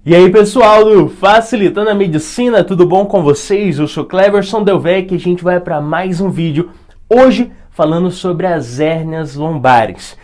E aí pessoal do Facilitando a Medicina, tudo bom com vocês? Eu sou Cleverson Delvecq e a gente vai para mais um vídeo, hoje falando sobre as hérnias lombares.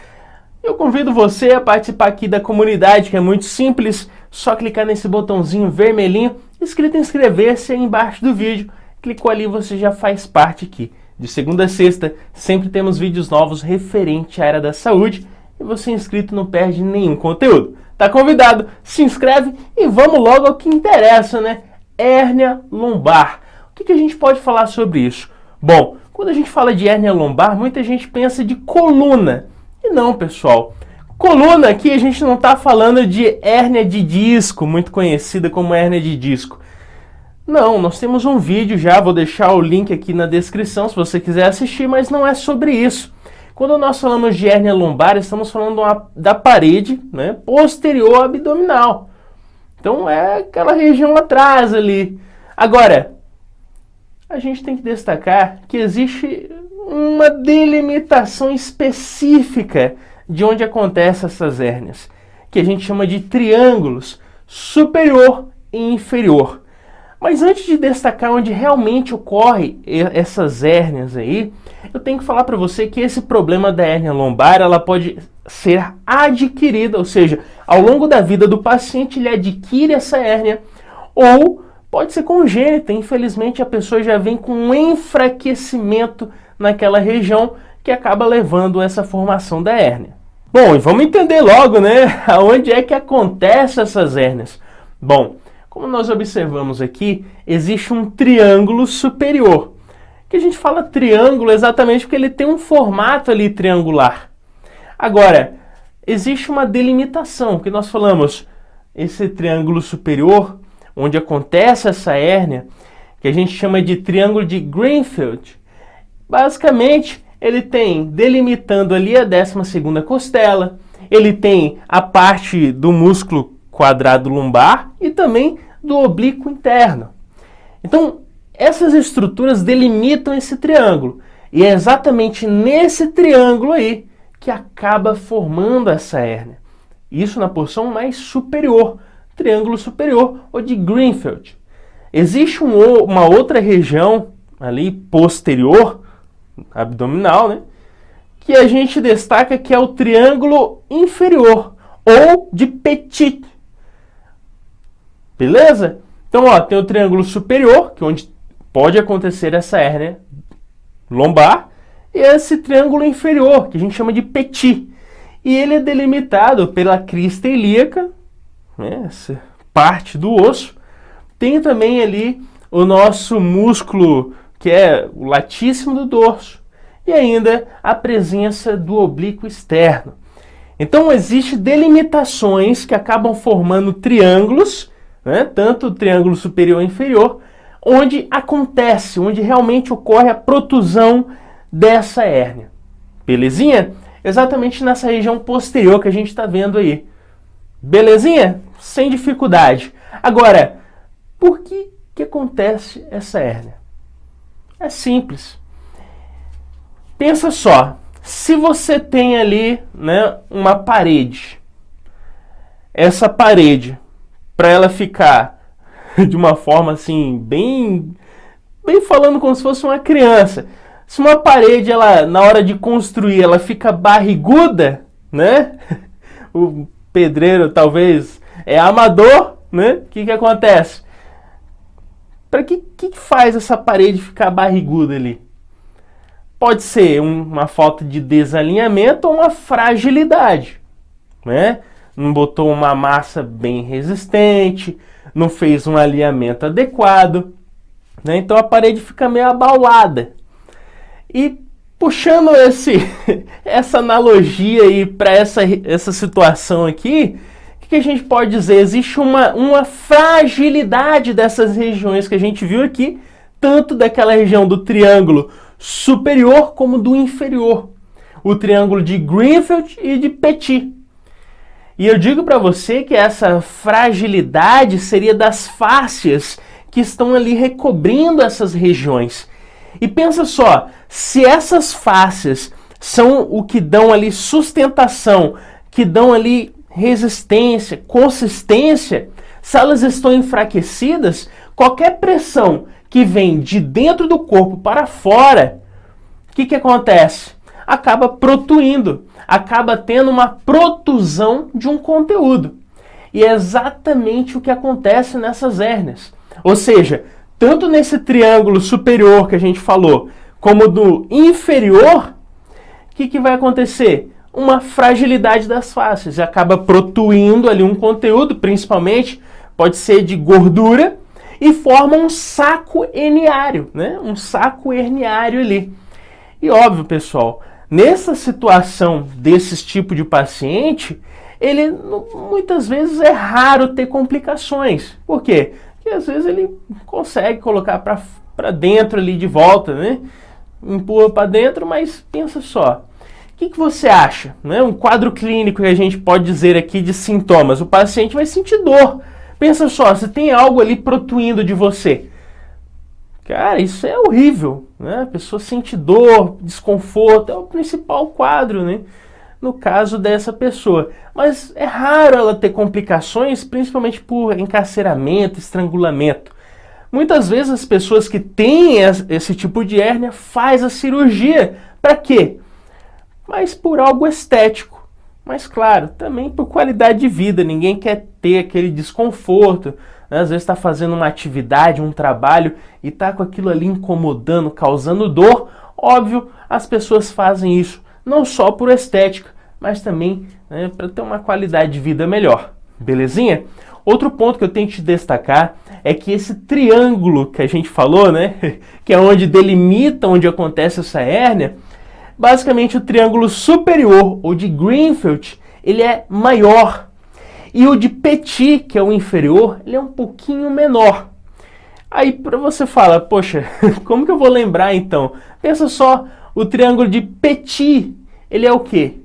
Eu convido você a participar aqui da comunidade, que é muito simples, só clicar nesse botãozinho vermelhinho, escrito inscrever-se aí embaixo do vídeo, clicou ali você já faz parte aqui. De segunda a sexta, sempre temos vídeos novos referente à área da saúde e você inscrito não perde nenhum conteúdo. Tá convidado, se inscreve e vamos logo ao que interessa, né? Hérnia lombar. O que a gente pode falar sobre isso? Bom, quando a gente fala de hérnia lombar, muita gente pensa de coluna. E não, pessoal. Coluna aqui a gente não está falando de hérnia de disco, muito conhecida como hérnia de disco. Não, nós temos um vídeo já, vou deixar o link aqui na descrição se você quiser assistir, mas não é sobre isso. Quando nós falamos de hérnia lombar, estamos falando da parede, né, posterior abdominal. Então é aquela região atrás ali. Agora, a gente tem que destacar que existe uma delimitação específica de onde acontecem essas hérnias, que a gente chama de triângulos superior e inferior. Mas antes de destacar onde realmente ocorre essas hérnias aí, eu tenho que falar para você que esse problema da hérnia lombar, ela pode ser adquirida, ou seja, ao longo da vida do paciente ele adquire essa hérnia, ou pode ser congênita, infelizmente a pessoa já vem com um enfraquecimento naquela região que acaba levando a essa formação da hérnia. Bom, e vamos entender logo, né, aonde é que acontecem essas hérnias. Bom, como nós observamos aqui, existe um triângulo superior. Que a gente fala triângulo exatamente porque ele tem um formato ali triangular. Agora, existe uma delimitação, que nós falamos, esse triângulo superior, onde acontece essa hérnia, que a gente chama de triângulo de Greenfield. Basicamente, ele tem, delimitando ali a 12ª costela, ele tem a parte do músculo quadrado lombar e também do oblíquo interno. Então, essas estruturas delimitam esse triângulo. E é exatamente nesse triângulo aí que acaba formando essa hérnia. Isso na porção mais superior, triângulo superior ou de Greenfield. Existe uma outra região ali posterior, abdominal, né, que a gente destaca que é o triângulo inferior ou de Petit. Beleza? Então, ó, tem o triângulo superior, que é onde pode acontecer essa hérnia lombar, e esse triângulo inferior, que a gente chama de Petit. E ele é delimitado pela crista ilíaca, né, essa parte do osso. Tem também ali o nosso músculo, que é o latíssimo do dorso, e ainda a presença do oblíquo externo. Então, existem delimitações que acabam formando triângulos, né, tanto o triângulo superior e inferior, onde realmente ocorre a protusão dessa hérnia. Belezinha? Exatamente nessa região posterior que a gente está vendo aí. Belezinha? Sem dificuldade. Agora, por que acontece essa hérnia? É simples. Pensa só, se você tem ali, né, uma parede, essa parede, para ela ficar de uma forma assim, bem falando como se fosse uma criança. Se uma parede, ela, na hora de construir, ela fica barriguda, né? O pedreiro talvez é amador, né? O que acontece? Para que faz essa parede ficar barriguda ali? Pode ser uma falta de desalinhamento ou uma fragilidade, né? Não botou uma massa bem resistente, não fez um alinhamento adequado, né? Então a parede fica meio abaulada. E puxando essa analogia aí para essa situação aqui, o que a gente pode dizer? Existe uma fragilidade dessas regiões que a gente viu aqui, tanto daquela região do triângulo superior como do inferior, o triângulo de Greenfield e de Petit. E eu digo para você que essa fragilidade seria das fáscias que estão ali recobrindo essas regiões. E pensa só, se essas fáscias são o que dão ali sustentação, que dão ali resistência, consistência, Se elas estão enfraquecidas, qualquer pressão que vem de dentro do corpo para fora, o que acontece? Acaba protuindo, acaba tendo uma protusão de um conteúdo. E é exatamente o que acontece nessas hérnias. Ou seja, tanto nesse triângulo superior que a gente falou, como no inferior, o que vai acontecer? Uma fragilidade das faces. Acaba protuindo ali um conteúdo, principalmente, pode ser de gordura, e forma um saco herniário, né? Um saco herniário ali. E óbvio, pessoal, nessa situação desses tipos de paciente, ele muitas vezes é raro ter complicações. Por quê? Porque às vezes ele consegue colocar para dentro ali de volta, né? Empurra para dentro, mas pensa só. O que você acha? Né? Um quadro clínico que a gente pode dizer aqui de sintomas. O paciente vai sentir dor. Pensa só, se tem algo ali protuindo de você. Cara, isso é horrível, né? A pessoa sente dor, desconforto, é o principal quadro, né? No caso dessa pessoa. Mas é raro ela ter complicações, principalmente por encarceramento, estrangulamento. Muitas vezes as pessoas que têm esse tipo de hérnia fazem a cirurgia. Para quê? Mas por algo estético. Mas claro, também por qualidade de vida. Ninguém quer ter aquele desconforto. Né? Às vezes está fazendo uma atividade, um trabalho e está com aquilo ali incomodando, causando dor. Óbvio, as pessoas fazem isso não só por estética, mas também, né, para ter uma qualidade de vida melhor. Belezinha? Outro ponto que eu tenho que te destacar é que esse triângulo que a gente falou, né, que é onde delimita onde acontece essa hérnia, basicamente o triângulo superior, ou de Greenfield, ele é maior. E o de Petit, que é o inferior, ele é um pouquinho menor. Aí para você falar, poxa, como que eu vou lembrar então? Pensa só, o triângulo de Petit, ele é o quê?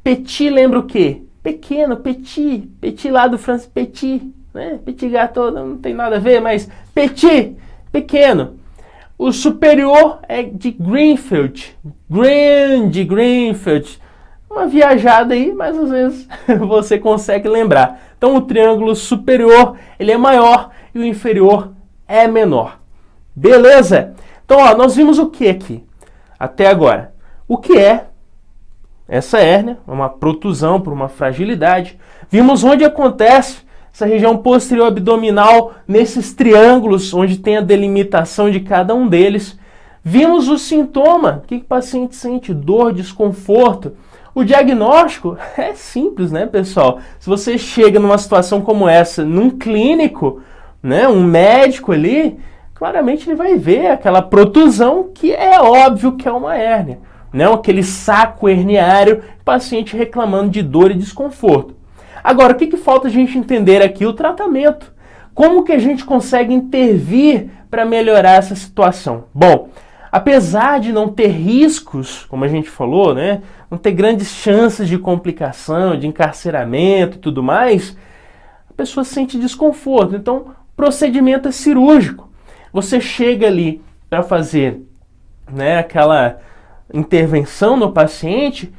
Petit lembra o quê? Pequeno, petit, petit lá do francês, petit, né? Petit gâteau não tem nada a ver, mas petit, pequeno. O superior é de Greenfield, grande Greenfield. Uma viajada aí, mas às vezes você consegue lembrar. Então o triângulo superior, ele é maior e o inferior é menor. Beleza? Então, ó, nós vimos o que aqui? Até agora. O que é essa hérnia? Uma protusão por uma fragilidade. Vimos onde acontece essa região posterior abdominal, nesses triângulos, onde tem a delimitação de cada um deles. Vimos o sintoma. O que o paciente sente? Dor, desconforto. O diagnóstico é simples, né, pessoal? Se você chega numa situação como essa, num clínico, né, um médico ali, claramente ele vai ver aquela protusão que é óbvio que é uma hérnia. Né, aquele saco herniário, paciente reclamando de dor e desconforto. Agora, o que falta a gente entender aqui? O tratamento. Como que a gente consegue intervir para melhorar essa situação? Bom, apesar de não ter riscos, como a gente falou, né, não ter grandes chances de complicação, de encarceramento e tudo mais, a pessoa sente desconforto. Então, o procedimento é cirúrgico. Você chega ali para fazer, né, aquela intervenção no paciente.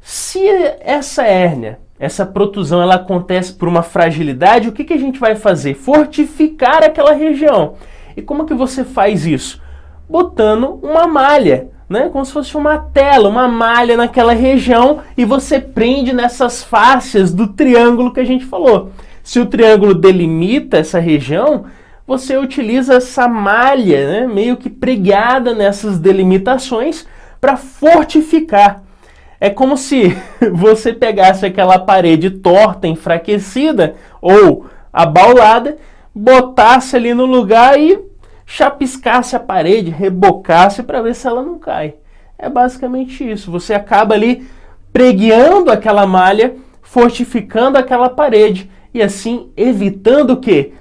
Se essa hérnia, essa protusão, ela acontece por uma fragilidade, o que a gente vai fazer? Fortificar aquela região. E como que você faz isso? Botando uma malha, né? Como se fosse uma tela, uma malha naquela região, e você prende nessas fáscias do triângulo que a gente falou. Se o triângulo delimita essa região, você utiliza essa malha, né, meio que pregada nessas delimitações para fortificar. É como se você pegasse aquela parede torta, enfraquecida ou abaulada, botasse ali no lugar e chapiscasse a parede, rebocasse para ver se ela não cai. É basicamente isso. Você acaba ali pregueando aquela malha, fortificando aquela parede e assim evitando o quê?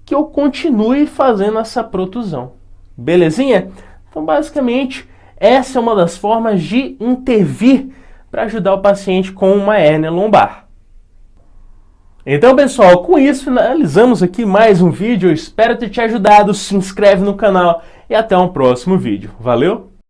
Que eu continue fazendo essa protusão. Belezinha? Então, basicamente, essa é uma das formas de intervir para ajudar o paciente com uma hérnia lombar. Então, pessoal, com isso finalizamos aqui mais um vídeo. Eu espero ter te ajudado. Se inscreve no canal e até um próximo vídeo. Valeu!